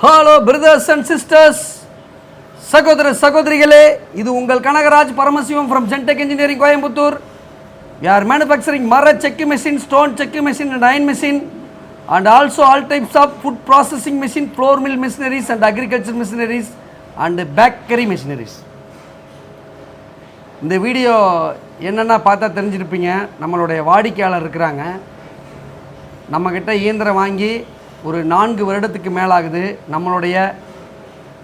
Hello brothers and sisters, சகோதர சகோதரிகளே, இது உங்கள் Kanagaraj Paramasivam from Gentech engineering Coimbatore. We are manufacturing mara checking machine, stone checking machine and iron machine, and also all types of food processing machine, flour mill machineries and agriculture machineries and bakery machineries. இந்த video என்னென்னா பார்த்தா தெரிஞ்சிருப்பீங்க. நம்மளுடைய வாடிக்கையாளர் இருக்கிறாங்க, நம்மக்கிட்ட இயந்திரம் வாங்கி ஒரு 4 வருடத்துக்கு மேலாகுது. நம்மளுடைய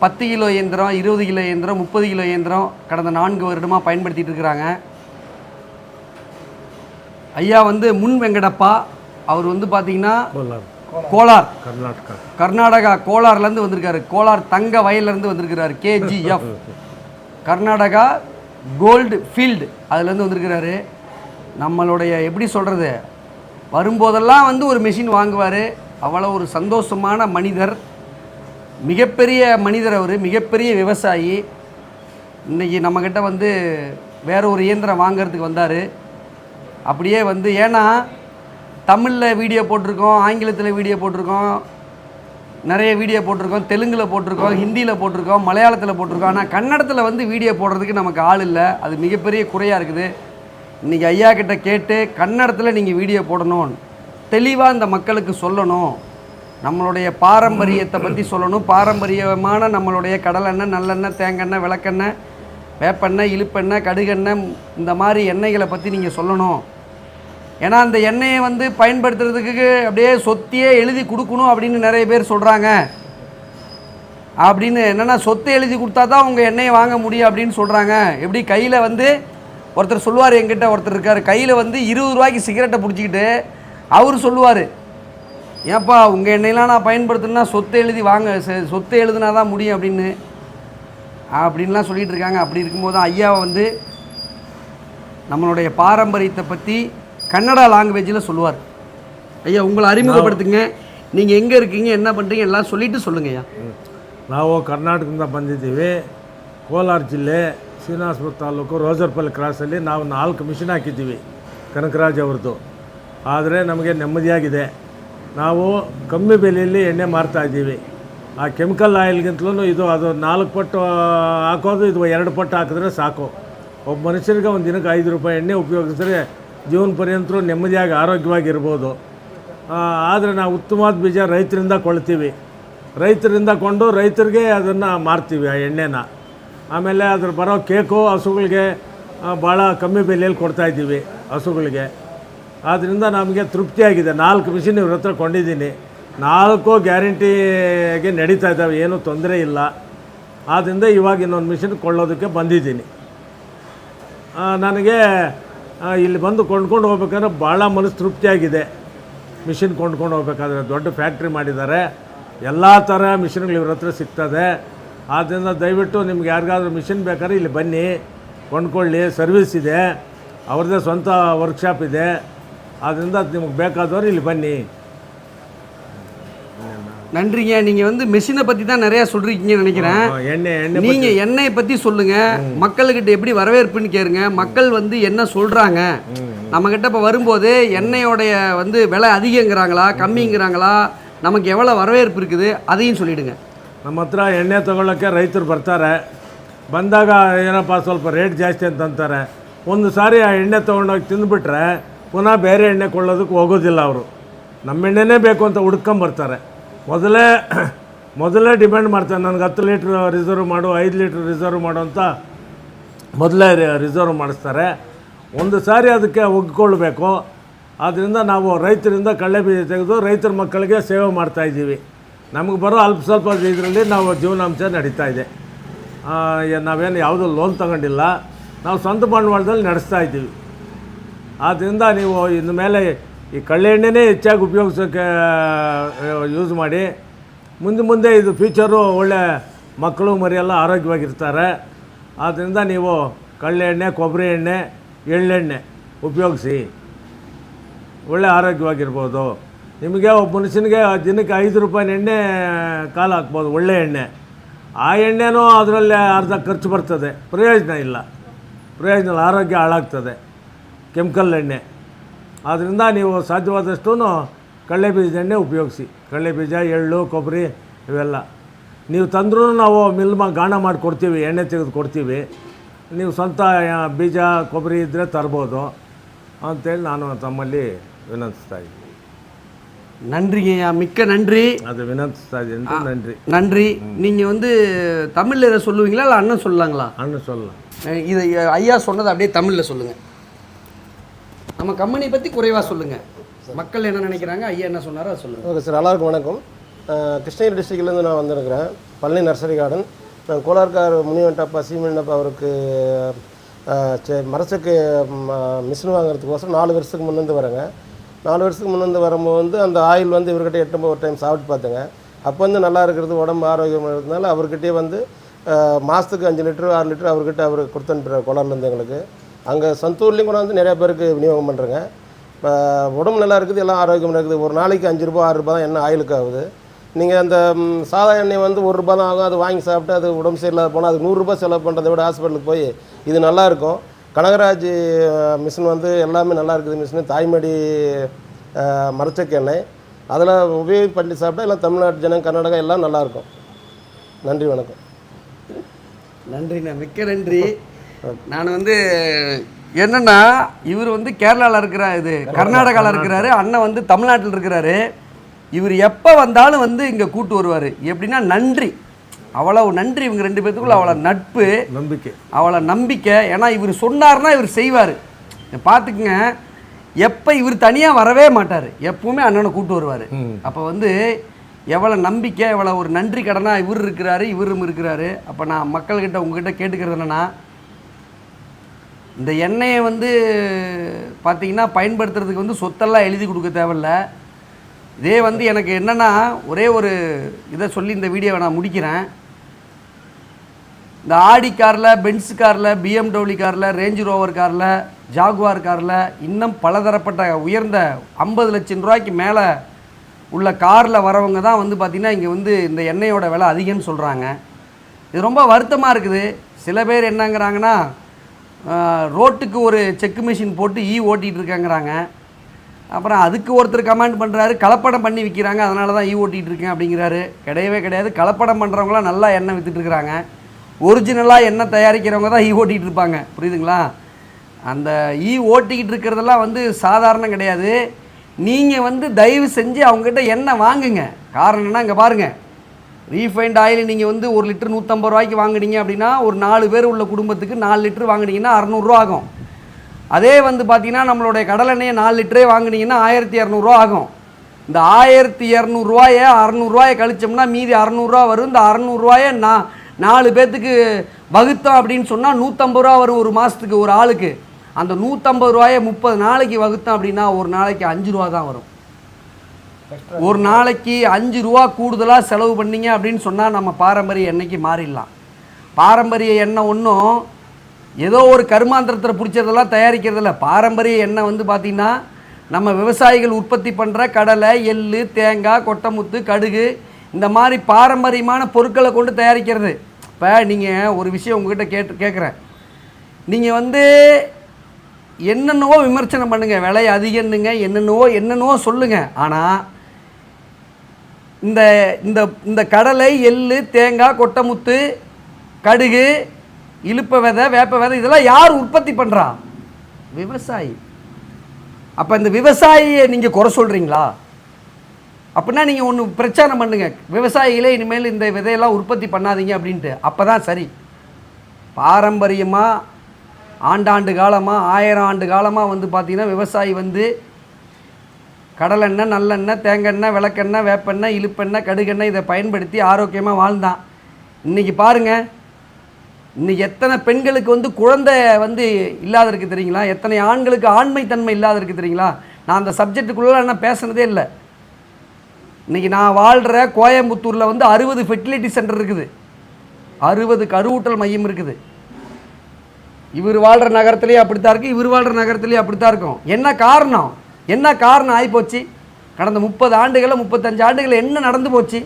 10 கிலோ இயந்திரம், 20 கிலோ இயந்திரம், 30 கிலோ இயந்திரம் கடந்த 4 வருடமாக பயன்படுத்திகிட்டு இருக்கிறாங்க. ஐயா முன் வெங்கடப்பா, அவர் பார்த்திங்கன்னா கோலார், கர்நாடகா கோலார்லேருந்து வந்திருக்காரு. கோலார் தங்க வயல்லேருந்து வந்திருக்கிறாரு. KGF கர்நாடகா கோல்டு ஃபீல்டு அதுலேருந்து வந்திருக்கிறாரு. நம்மளுடைய எப்படி சொல்கிறது, வரும்போதெல்லாம் ஒரு மெஷின் வாங்குவார். அவ்வளோ ஒரு சந்தோஷமான மனிதர், மிகப்பெரிய மனிதர் அவர், மிகப்பெரிய விவசாயி. இன்றைக்கி நம்மக்கிட்ட வேறு ஒரு இயந்திரம் வாங்கிறதுக்கு வந்தார். அப்படியே ஏன்னா தமிழில் வீடியோ போட்டிருக்கோம், ஆங்கிலத்தில் வீடியோ போட்டிருக்கோம், நிறைய வீடியோ போட்டிருக்கோம், தெலுங்கில் போட்டிருக்கோம், ஹிந்தியில் போட்டிருக்கோம், மலையாளத்தில் போட்டிருக்கோம். ஆனால் கன்னடத்தில் வீடியோ போடுறதுக்கு நமக்கு ஆள் இல்லை. அது மிகப்பெரிய குறையாக இருக்குது. இன்றைக்கி ஐயா கிட்ட கேட்டு கன்னடத்தில் நீங்கள் வீடியோ போடணும், தெளிவாக இந்த மக்களுக்கு சொல்லணும், நம்மளுடைய பாரம்பரியத்தை பற்றி சொல்லணும். பாரம்பரியமான நம்மளுடைய கடலெண்ணெய், நல்லெண்ணெய், தேங்காய், விளக்கெண்ணெய், வேப்பெண்ணெய், இழுப்பெண்ணெய், கடுகெண்ணெய், இந்த மாதிரி எண்ணெய்களை பற்றி நீங்கள் சொல்லணும். ஏன்னா அந்த எண்ணெயை பயன்படுத்துறதுக்கு அப்படியே சொத்தியே எழுதி கொடுக்கணும் அப்படின்னு நிறைய பேர் சொல்கிறாங்க. அப்படின்னு என்னென்னா சொத்தை எழுதி கொடுத்தா தான் உங்கள் எண்ணெயை வாங்க முடியும் அப்படின்னு சொல்கிறாங்க. எப்படி கையில் ஒருத்தர் சொல்லுவார், என்கிட்ட ஒருத்தர் இருக்கார், கையில் 20 ரூபாய்க்கு சிகரெட்டை பிடிச்சிக்கிட்டு அவர் சொல்லுவார், ஏன்ப்பா உங்கள் எண்ணெயெலாம் நான் பயன்படுத்தணுன்னா சொத்தை எழுதி வாங்க, சொத்தை எழுதுனா தான் முடியும் அப்படின்லாம் சொல்லிகிட்டு இருக்காங்க. அப்படி இருக்கும்போது தான் ஐயா நம்மளுடைய பாரம்பரியத்தை பற்றி கன்னடா லாங்குவேஜில் சொல்லுவார். ஐயா உங்களை அறிமுகப்படுத்துங்க, நீங்கள் எங்கே இருக்கீங்க, என்ன பண்ணுறீங்க எல்லாம் சொல்லிவிட்டு சொல்லுங்கள் ஐயா. ನಾವು ಕರ್ನಾಟಕದಿಂದ ಬಂದಿದ್ದೀವಿ. ಕೋಲಾರ ಜಿಲ್ಲೆ ಶ್ರೀನಿವಾಸಪುರ ತಾಲೂಕು ರೋಜರ್ಪಲ್ಲಿ ಕ್ರಾಸಲ್ಲಿ ನಾವು 4 ಮಿಷಿನ್ ಹಾಕಿದ್ದೀವಿ ಕನಕರಾಜ್ ಅವ್ರದ್ದು. ಆದರೆ ನಮಗೆ ನೆಮ್ಮದಿಯಾಗಿದೆ. ನಾವು ಕಮ್ಮಿ ಬೆಲೆಯಲ್ಲಿ ಎಣ್ಣೆ ಮಾರ್ತಾಯಿದ್ದೀವಿ. ಆ ಕೆಮಿಕಲ್ ಆಯಿಲ್ಗಿಂತಲೂ ಅದು 4 ಪಟ್ಟು ಹಾಕೋದು, ಇದು 2 ಪಟ್ಟು ಹಾಕಿದ್ರೆ ಸಾಕು. ಒಬ್ಬ ಮನುಷ್ಯನಿಗೆ ಒಂದು ದಿನಕ್ಕೆ 5 ರೂಪಾಯಿ ಎಣ್ಣೆ ಉಪಯೋಗಿಸಿದ್ರೆ ಜೀವನ ಪರ್ಯಂತರೂ ನೆಮ್ಮದಿಯಾಗಿ ಆರೋಗ್ಯವಾಗಿರ್ಬೋದು. ಆದರೆ ನಾವು ಉತ್ತಮವಾದ ಬೀಜ ರೈತರಿಂದ ಕೊಳ್ತೀವಿ, ರೈತರಿಂದ ಕೊಂಡು ರೈತರಿಗೆ ಅದನ್ನು ಮಾರ್ತೀವಿ ಆ ಎಣ್ಣೆನ. ಆಮೇಲೆ ಅದ್ರ ಬರೋ ಕೇಕು ಹಸುಗಳಿಗೆ ಭಾಳ ಕಮ್ಮಿ ಬೆಲೆಯಲ್ಲಿ ಕೊಡ್ತಾಯಿದ್ದೀವಿ ಹಸುಗಳಿಗೆ. ಆದ್ದರಿಂದ ನಮಗೆ ತೃಪ್ತಿಯಾಗಿದೆ. 4 ಮಿಷಿನ್ ಇವ್ರ ಹತ್ರ ಕೊಂಡಿದ್ದೀನಿ, 4 ಗ್ಯಾರಂಟಿಗೆ ನಡೀತಾ ಇದ್ದಾವೆ, ಏನೂ ತೊಂದರೆ ಇಲ್ಲ. ಆದ್ದರಿಂದ ಇವಾಗ ಇನ್ನೊಂದು ಮಿಷಿನ್ ಕೊಳ್ಳೋದಕ್ಕೆ ಬಂದಿದ್ದೀನಿ. ನನಗೆ ಇಲ್ಲಿ ಬಂದು ಕೊಂಡ್ಕೊಂಡು ಹೋಗ್ಬೇಕಾದ್ರೆ ಭಾಳ ಮನಸ್ಸು ತೃಪ್ತಿಯಾಗಿದೆ. ಮಿಷಿನ್ ಕೊಂಡ್ಕೊಂಡು ಹೋಗ್ಬೇಕಾದ್ರೆ ದೊಡ್ಡ ಫ್ಯಾಕ್ಟ್ರಿ ಮಾಡಿದ್ದಾರೆ, ಎಲ್ಲ ಥರ ಮಿಷಿನ್ಗಳು ಇವ್ರ ಹತ್ರ ಸಿಗ್ತದೆ. ಆದ್ದರಿಂದ ದಯವಿಟ್ಟು ನಿಮ್ಗೆ ಯಾರಿಗಾದ್ರೂ ಮಿಷಿನ್ ಬೇಕಾದ್ರೆ ಇಲ್ಲಿ ಬನ್ನಿ, ಕೊಂಡ್ಕೊಳ್ಳಿ. ಸರ್ವಿಸ್ ಇದೆ, ಅವ್ರದ್ದೇ ಸ್ವಂತ ವರ್ಕ್ಶಾಪ್ ಇದೆ. ಆದ್ದರಿಂದ ನಿಮಗೆ ಬೇಕಾದವರು ಇಲ್ಲಿ ಬನ್ನಿ. நன்றிங்க. நீங்கள் மெஷினை பற்றி தான் நிறையா சொல்கிறீங்கன்னு நினைக்கிறேன். நீங்கள் எண்ணெயை பற்றி சொல்லுங்கள், மக்கள்கிட்ட எப்படி வரவேற்புன்னு கேளுங்க. மக்கள் என்ன சொல்கிறாங்க, நம்மக்கிட்ட இப்போ வரும்போது எண்ணெயோடைய விலை அதிகங்கிறாங்களா கம்மிங்கிறாங்களா, நமக்கு எவ்வளோ வரவேற்பு இருக்குது அதையும் சொல்லிவிடுங்க. ನಮ್ಮ ಹತ್ರ ಎಣ್ಣೆ ತೊಗೊಳ್ಳೋಕ್ಕೆ ರೈತರು ಬರ್ತಾರೆ. ಬಂದಾಗ ಏನಪ್ಪ ಸ್ವಲ್ಪ ರೇಟ್ ಜಾಸ್ತಿ ಅಂತಂತಾರೆ. ಒಂದು ಸಾರಿ ಆ ಎಣ್ಣೆ ತೊಗೊಂಡೋಗಿ ತಿಂದುಬಿಟ್ರೆ ಪುನಃ ಬೇರೆ ಎಣ್ಣೆ ಕೊಳ್ಳೋದಕ್ಕೆ ಹೋಗೋದಿಲ್ಲ. ಅವರು ನಮ್ಮ ಎಣ್ಣೆನೇ ಬೇಕು ಅಂತ ಹುಡ್ಕೊಂಬರ್ತಾರೆ. ಮೊದಲೇ ಡಿಮ್ಯಾಂಡ್ ಮಾಡ್ತಾರೆ, ನನಗೆ 10 ಲೀಟ್ರ್ ರಿಸರ್ವ್ ಮಾಡು, 5 ಲೀಟ್ರ್ ರಿಸರ್ವ್ ಮಾಡು ಅಂತ ಮೊದಲೇ ರಿಸರ್ವ್ ಮಾಡಿಸ್ತಾರೆ. ಒಂದು ಸಾರಿ ಅದಕ್ಕೆ ಒಗ್ಗಿಕೊಳ್ಬೇಕು. ಆದ್ದರಿಂದ ನಾವು ರೈತರಿಂದ ಕಳ್ಳೆ ಬೀಜ ತೆಗೆದು ರೈತರ ಮಕ್ಕಳಿಗೆ ಸೇವೆ ಮಾಡ್ತಾಯಿದ್ದೀವಿ. ನಮಗೆ ಬರೋ ಅಲ್ಪ ಸ್ವಲ್ಪ ಇದರಲ್ಲಿ ನಾವು ಜೀವನಾಂಶ ನಡೀತಾ ಇದೆ. ನಾವೇನು ಯಾವುದೂ ಲೋನ್ ತಗೊಂಡಿಲ್ಲ, ನಾವು ಸ್ವಂತ ಬಂಡವಾಳದಲ್ಲಿ ನಡೆಸ್ತಾ ಇದ್ದೀವಿ. ಆದ್ದರಿಂದ ನೀವು ಇನ್ನು ಮೇಲೆ ಈ ಕಳ್ಳೆ ಎಣ್ಣೆನೇ ಹೆಚ್ಚಾಗಿ ಉಪಯೋಗಿಸೋಕ್ಕೆ ಯೂಸ್ ಮಾಡಿ. ಮುಂದೆ ಇದು ಫ್ಯೂಚರು ಒಳ್ಳೆ ಮಕ್ಕಳು ಮರಿಯೆಲ್ಲ ಆರೋಗ್ಯವಾಗಿರ್ತಾರೆ. ಆದ್ದರಿಂದ ನೀವು ಕಳ್ಳೆ ಎಣ್ಣೆ, ಕೊಬ್ಬರಿ ಎಣ್ಣೆ, ಎಳ್ಳೆಣ್ಣೆ ಉಪಯೋಗಿಸಿ, ಒಳ್ಳೆ ಆರೋಗ್ಯವಾಗಿರ್ಬೋದು. ನಿಮಗೆ ಒಬ್ಬ ಮನುಷ್ಯನಿಗೆ ದಿನಕ್ಕೆ 5 ರೂಪಾಯಿ ಎಣ್ಣೆ ಕಾಲು ಹಾಕ್ಬೋದು, ಒಳ್ಳೆ ಎಣ್ಣೆ. ಆ ಎಣ್ಣೆನೂ ಅದರಲ್ಲೇ ಅರ್ಧ ಖರ್ಚು ಬರ್ತದೆ, ಪ್ರಯೋಜನ ಇಲ್ಲ. ಆರೋಗ್ಯ ಹಾಳಾಗ್ತದೆ ಕೆಮಿಕಲ್ ಎಣ್ಣೆ. ಆದ್ದರಿಂದ ನೀವು ಸಾಧ್ಯವಾದಷ್ಟು ಕಡಲೆ ಬೀಜದ ಎಣ್ಣೆ ಉಪಯೋಗಿಸಿ. ಕಡಲೆ ಬೀಜ, ಎಳ್ಳು, ಕೊಬ್ಬರಿ ಇವೆಲ್ಲ ನೀವು ತಂದ್ರೂ ನಾವು ಗಾಣ ಮಾಡಿ ಕೊಡ್ತೀವಿ, ಎಣ್ಣೆ ತೆಗೆದು ಕೊಡ್ತೀವಿ, ನೀವು ಸ್ವಂತ ಬೀಜ ಕೊಬ್ಬರಿ ಇದ್ದರೆ ತರ್ಬೋದು ಅಂತೇಳಿ ನಾನು ತಮ್ಮಲ್ಲಿ ವಿನಂತಿಸ್ತಾ ಇದ್ದೀನಿ. நன்றிங்கய்யா, மிக்க நன்றி. அது வினந்திஸ்தா நன்றி. நன்றி. நீங்கள் வந்து தமிழில் இதை சொல்லுவீங்களா இல்லை அண்ணன் சொல்லலாங்களா? அண்ணன் சொல்லலாம். இதை ஐயா சொன்னதை அப்படியே தமிழில் சொல்லுங்கள். நம்ம கம்பெனி பற்றி குறைவாக சொல்லுங்கள், மக்கள் என்ன நினைக்கிறாங்க, ஐயா என்ன சொன்னாரோ அதை சொல்லுங்கள். ஓகே சார், எல்லாருக்கும் வணக்கம். கிருஷ்ணகிரி டிஸ்ட்ரிக்ட்லேருந்து நான் வந்திருக்கிறேன். Palani nursery garden. நான் கோலார்கார் முனிவன்டப்பா சீமண்டப்பா அவருக்கு மரச்சக்கு மிஷின் வாங்குறதுக்கோசரம் 4 வருஷத்துக்கு முன்னேருந்து வரேங்க. 4 வருஷத்துக்கு முன்னேருந்து வரும்போது வந்து அந்த ஆயில் வந்து இவர்கிட்ட 8 டைம் சாப்பிட்டு பார்த்தேங்க. அப்போ வந்து நல்லா இருக்கிறது, உடம்பு ஆரோக்கியமாக இருக்கிறதுனால அவர்கிட்டயே வந்து மாதத்துக்கு 5 லிட்டர் 6 லிட்டர் அவர்கிட்ட அவர் கொடுத்து அனுப்புகிறார் கோலார்லேருந்து எங்களுக்கு. அங்கே சந்தூர்லேயும் கூட வந்து நிறையா பேருக்கு விநியோகம் பண்ணுறேங்க. இப்போ உடம்பு நல்லா இருக்குது, எல்லாம் ஆரோக்கியமாக இருக்குது. ஒரு நாளைக்கு 5 ரூபா 6 ரூபா தான் எண்ணெய் ஆயிலுக்கு ஆகுது. நீங்கள் அந்த சாதா எண்ணெய் வந்து 1 ரூபா தான் ஆகும். அது வாங்கி சாப்பிட்டு அது உடம்பு சரியில்லாத போனால் அது 100 ரூபா செலவு பண்ணுறதை விட ஹாஸ்பிட்டலுக்கு போய் இது நல்லாயிருக்கும். கனகராஜ் மிஷின் வந்து எல்லாமே நல்லா இருக்குது. மிஷினு தாய்மடி மரச்சக்கு எண்ணெய் அதில் உபயோகம் பண்ணி சாப்பிட்டா எல்லாம் தமிழ்நாட்டு ஜனம் கர்நாடகா எல்லாம் நல்லாயிருக்கும். நன்றி, வணக்கம். நன்றிண்ணா, மிக்க நன்றி. நான் வந்து என்னென்னா இவர் வந்து கேரளாவில் இருக்கிறார், இது கர்நாடகாவில் இருக்கிறாரு, அண்ணன் வந்து தமிழ்நாட்டில் இருக்கிறாரு. இவர் எப்போ வந்தாலும் வந்து இங்கே கூட்டு வருவார். எப்படின்னா நன்றி, அவ்வளோ நன்றி. இவங்க 2 பேத்துக்குள்ள அவ்வளோ நட்பு, நம்பிக்கை, அவ்வளோ நம்பிக்கை. ஏன்னா இவர் சொன்னார்னா இவர் செய்வார். பார்த்துக்குங்க, எப்போ இவர் தனியாக வரவே மாட்டார், எப்பவுமே அண்ணனை கூப்பிட்டு வருவார். அப்போ வந்து எவ்வளோ நம்பிக்கை, எவ்வளோ ஒரு நன்றி கடனாக இவர் இருக்கிறாரு, இவரும் இருக்கிறாரு. அப்போ நான் மக்கள்கிட்ட உங்ககிட்ட கேட்டுக்கிறது என்னென்னா, இந்த எண்ணெயை வந்து பார்த்திங்கன்னா பயன்படுத்துறதுக்கு வந்து சொத்தெல்லாம் எழுதி கொடுக்க தேவையில்ல. இதே வந்து எனக்கு என்னென்னா ஒரே ஒரு இதை சொல்லி இந்த வீடியோவை நான் முடிக்கிறேன். இந்த ஆடி காரில், பென்ஸ் காரில், BMW காரில், ரேஞ்ச் ரோவர் காரில், ஜாகுவார் காரில், இன்னும் பலதரப்பட்ட உயர்ந்த 50 லட்சம் ரூபாய்க்கு மேலே உள்ள காரில் வரவங்க தான் வந்து பார்த்திங்கன்னா இங்கே வந்து இந்த எண்ணெயோட விலை அதிகம்னு சொல்கிறாங்க. இது ரொம்ப வருத்தமாக இருக்குது. சில பேர் என்னங்கிறாங்கன்னா, ரோட்டுக்கு ஒரு செக்கு மிஷின் போட்டு ஓட்டிகிட்டு இருக்காங்கிறாங்க. அப்புறம் அதுக்கு ஒருத்தர் கமெண்ட் பண்ணுறாரு, கலப்படம் பண்ணி விற்கிறாங்க, அதனால தான் ஓட்டிகிட்டு இருக்கேன் அப்படிங்கிறாரு. கிடையவே கிடையாது. கலப்படம் பண்ணுறவங்களாம் நல்லா எண்ணெய் விற்றுட்டுருக்குறாங்க. ஒரிஜினலாக எண்ணெய் தயாரிக்கிறவங்க தான் ஓட்டிகிட்டு இருப்பாங்க. புரியுதுங்களா? அந்த ஓட்டிக்கிட்டு இருக்கிறதெல்லாம் வந்து சாதாரணம் கிடையாது. நீங்கள் வந்து தயவு செஞ்சு அவங்ககிட்ட எண்ணெய் வாங்குங்க. காரணம் என்ன, இங்கே பாருங்கள், ரீஃபைண்ட் ஆயில் நீங்கள் வந்து 1 லிட்டர் 150 ரூபாய்க்கு வாங்குனீங்க அப்படின்னா ஒரு 4 பேர் உள்ள குடும்பத்துக்கு 4 லிட்டர் வாங்குனீங்கன்னா 600 ரூபா ஆகும். அதே வந்து பார்த்திங்கன்னா நம்மளுடைய கடலெண்ணெயை 4 லிட்டரே வாங்குனீங்கன்னா 1200 ரூபா ஆகும். இந்த 1200 ரூபாயை 600 ரூபாயை கழிச்சோம்னா மீதி 600 ரூபா வரும். இந்த 600 ரூபாயை 4 பேர்த்துக்கு வகுத்தோம் அப்படின்னு சொன்னால் 150 ரூபா வரும் ஒரு மாதத்துக்கு ஒரு ஆளுக்கு. அந்த 150 ரூபாயை 30 நாளைக்கு வகுத்தோம் அப்படின்னா ஒரு நாளைக்கு 5 ரூபா தான் வரும். ஒரு நாளைக்கு 5 ரூபா கூடுதலாக செலவு பண்ணிங்க அப்படின்னு சொன்னால் நம்ம பாரம்பரிய எண்ணெய்க்கு மாறிடலாம். பாரம்பரிய எண்ணெய் ஒன்றும் ஏதோ ஒரு கருமாந்திரத்தில் பிடிச்சதெல்லாம் தயாரிக்கிறதில்ல. பாரம்பரிய எண்ணெய் வந்து பார்த்திங்கன்னா நம்ம விவசாயிகள் உற்பத்தி பண்ணுற கடலை, எள்ளு, தேங்காய், கொட்டைமுத்து, கடுகு, இந்த மாதிரி பாரம்பரியமான பொருட்களை கொண்டு தயாரிக்கிறது. இப்போ நீங்கள் ஒரு விஷயம் உங்ககிட்ட கேட்குறேன். நீங்கள் வந்து என்னென்னவோ விமர்சனம் பண்ணுங்கள், விலை அதிகம்னுங்க, என்னென்னவோ சொல்லுங்கள். ஆனால் இந்த இந்த இந்த கடலை, எள்ளு, தேங்காய், கொட்டைமுத்து, கடுகு, இழுப்ப விதை, வேப்ப விதை, இதெல்லாம் யார் உற்பத்தி பண்ணுறா? விவசாயி. அப்போ இந்த விவசாயியை நீங்கள் குறை சொல்கிறீங்களா? அப்படின்னா நீங்கள் ஒன்று பிரச்சாரம் பண்ணுங்க, விவசாயிகளே இனிமேல் இந்த விதையெல்லாம் உற்பத்தி பண்ணாதீங்க அப்படின்ட்டு. அப்போ தான் சரி. பாரம்பரியமாக ஆண்டாண்டு காலமாக 1000 ஆண்டு காலமாக வந்து பார்த்திங்கன்னா விவசாயி வந்து கடலெண்ணெய், நல்லெண்ணெய், தேங்காய், விளக்கெண்ணெய், வேப்பெண்ணெய், இழுப்பெண்ணெய், கடுகெண்ணெய் இதை பயன்படுத்தி ஆரோக்கியமாக வாழ்ந்தான். இன்றைக்கி பாருங்கள், இன்றைக்கி எத்தனை பெண்களுக்கு வந்து குழந்தை வந்து இல்லாத இருக்குது தெரியுங்களா? எத்தனை ஆண்களுக்கு ஆண்மைத்தன்மை இல்லாத இருக்குது தெரியுங்களா? நான் அந்த சப்ஜெக்டுக்குள்ளே என்ன பேசுனதே இல்லை. இன்றைக்கி நான் வாழ்கிற கோயம்புத்தூரில் வந்து 60 ஃபெர்டிலிட்டி சென்டர் இருக்குது, 60 கருவூட்டல் மையம் இருக்குது. இவர் வாழ்கிற நகரத்துலேயே அப்படித்தான் இருக்குது, இவர் வாழ்கிற நகரத்துலேயே அப்படித்தான் இருக்கும். என்ன காரணம் ஆகிப்போச்சு? கடந்த 30 ஆண்டுகளில் 35 ஆண்டுகளில் என்ன நடந்து போச்சு?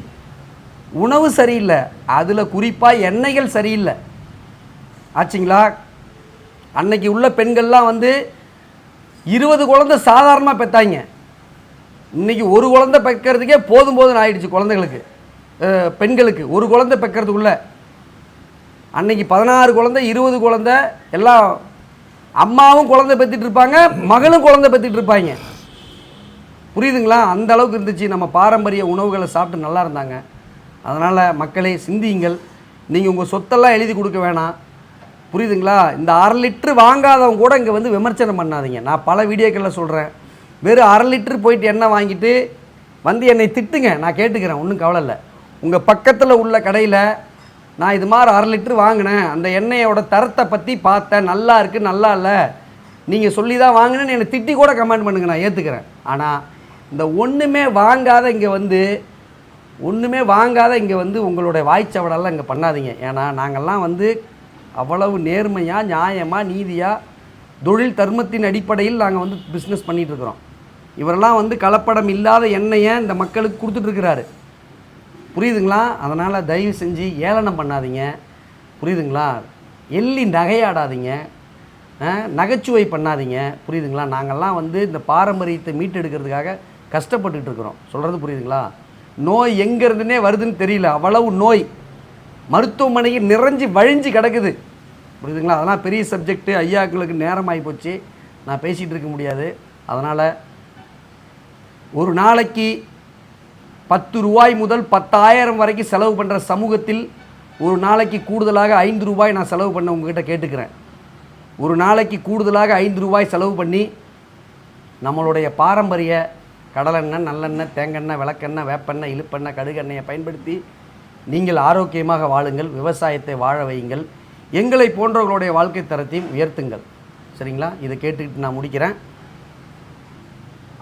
உணவு சரியில்லை, அதில் குறிப்பாக எண்ணெய்கள் சரியில்லை ஆச்சுங்களா? அன்னைக்கு உள்ள பெண்கள்லாம் வந்து 20 குழந்தை சாதாரணமாக பெற்றாங்க. இன்றைக்கி ஒரு குழந்தை பெக்கிறதுக்கே போதும் ஆயிடுச்சு குழந்தைகளுக்கு. பெண்களுக்கு ஒரு குழந்தை பெக்கிறதுக்குள்ள அன்னைக்கு 16 குழந்தை 20 குழந்தை எல்லாம் அம்மாவும் குழந்தை பெற்றுட்டு இருப்பாங்க, மகளும் குழந்தை பெற்றுட்டு இருப்பாங்க. புரியுதுங்களா? அந்த அளவுக்கு இருந்துச்சு. நம்ம பாரம்பரிய உணவுகளை சாப்பிட்டு நல்லா இருந்தாங்க. அதனால் மக்களே சிந்தியுங்கள். நீங்கள் உங்கள் சொத்தெல்லாம் எழுதி கொடுக்க வேணாம். புரியுதுங்களா? இந்த 1/2 லிட்டரு வாங்காதவங்க கூட இங்கே வந்து விமர்சனம் பண்ணாதீங்க. நான் பல வீடியோக்களில் சொல்கிறேன். வெறும் 1/2 லிட்டரு போயிட்டு எண்ணெய் வாங்கிட்டு வந்து என்னை திட்டுங்க, நான் கேட்டுக்கிறேன், ஒன்றும் கவலை இல்லை. உங்கள் பக்கத்தில் உள்ள கடையில் நான் இது மாதிரி 1/2 லிட்டரு வாங்கினேன், அந்த எண்ணெயோட தரத்தை பற்றி பார்த்தேன், நல்லா இருக்குது நல்லா இல்லை, நீங்கள் சொல்லி தான் வாங்கினேன்னு என்னை திட்டி கூட கமெண்ட் பண்ணுங்கள், நான் ஏற்றுக்கிறேன். ஆனால் இந்த ஒன்றுமே வாங்காத இங்கே வந்து உங்களுடைய வாய்ச்சவடெல்லாம் இங்கே பண்ணாதீங்க. ஏன்னா நாங்கள்லாம் வந்து அவ்வளவு நேர்மையாக நியாயமாக நீதியாக தொழில் தர்மத்தின் அடிப்படையில் நாங்கள் வந்து பிஸ்னஸ் பண்ணிகிட்ருக்குறோம். இவரெல்லாம் வந்து கலப்படம் இல்லாத எண்ணெயை இந்த மக்களுக்கு கொடுத்துட்ருக்கிறாரு. புரியுதுங்களா? அதனால் தயவு செஞ்சு ஏளனம் பண்ணாதீங்க. புரியுதுங்களா? எள்ளி நகையாடாதீங்க, நகைச்சுவை பண்ணாதீங்க. புரியுதுங்களா? நாங்கள்லாம் வந்து இந்த பாரம்பரியத்தை மீட்டெடுக்கிறதுக்காக கஷ்டப்பட்டுக்கிட்டு இருக்கிறோம். சொல்கிறது புரியுதுங்களா? நோய் எங்கேருந்துனே வருதுன்னு தெரியல, அவ்வளவு நோய் மருத்துவமனைக்கு நிறைஞ்சி வழிஞ்சு கிடக்குது. புரியுதுங்களா? அதெல்லாம் பெரிய சப்ஜெக்ட்டு, ஐயாக்களுக்கு நேரம் ஆகி போச்சு, நான் பேசிகிட்டு இருக்க முடியாது. அதனால் ஒரு நாளைக்கு 10 ரூபாய் முதல் 10,000 வரைக்கும் செலவு பண்ணுற சமூகத்தில் ஒரு நாளைக்கு கூடுதலாக 5 ரூபாய் நான் செலவு பண்ண உங்ககிட்ட கேட்டுக்கிறேன். ஒரு நாளைக்கு கூடுதலாக 5 ரூபாய் செலவு பண்ணி நம்மளுடைய பாரம்பரிய கடலெண்ணெய், நல்லெண்ணெய், தேங்காய், விளக்கெண்ணெய், வேப்பெண்ணெய், இழுப்பெண்ணெய், கடுகெண்ணெயை பயன்படுத்தி நீங்கள் ஆரோக்கியமாக வாழுங்கள், விவசாயத்தை வாழ வையுங்கள், எங்களை போன்றவர்களுடைய வாழ்க்கை தரத்தையும் உயர்த்துங்கள். சரிங்களா? இதை கேட்டுக்கிட்டு நான் முடிக்கிறேன்.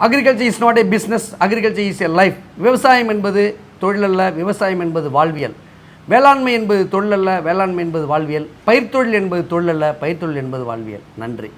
Agriculture is not a business, agriculture is a life. விவசாயம் என்பது தொழிலல்ல, விவசாயம் என்பது வாழ்வியல். வேளாண்மை என்பது தொழிலல்ல, வேளாண்மை என்பது வாழ்வியல். பயிர்த்தொழில் என்பது தொழிலல்ல, பயிர்த்தொழில் என்பது வாழ்வியல். நன்றி.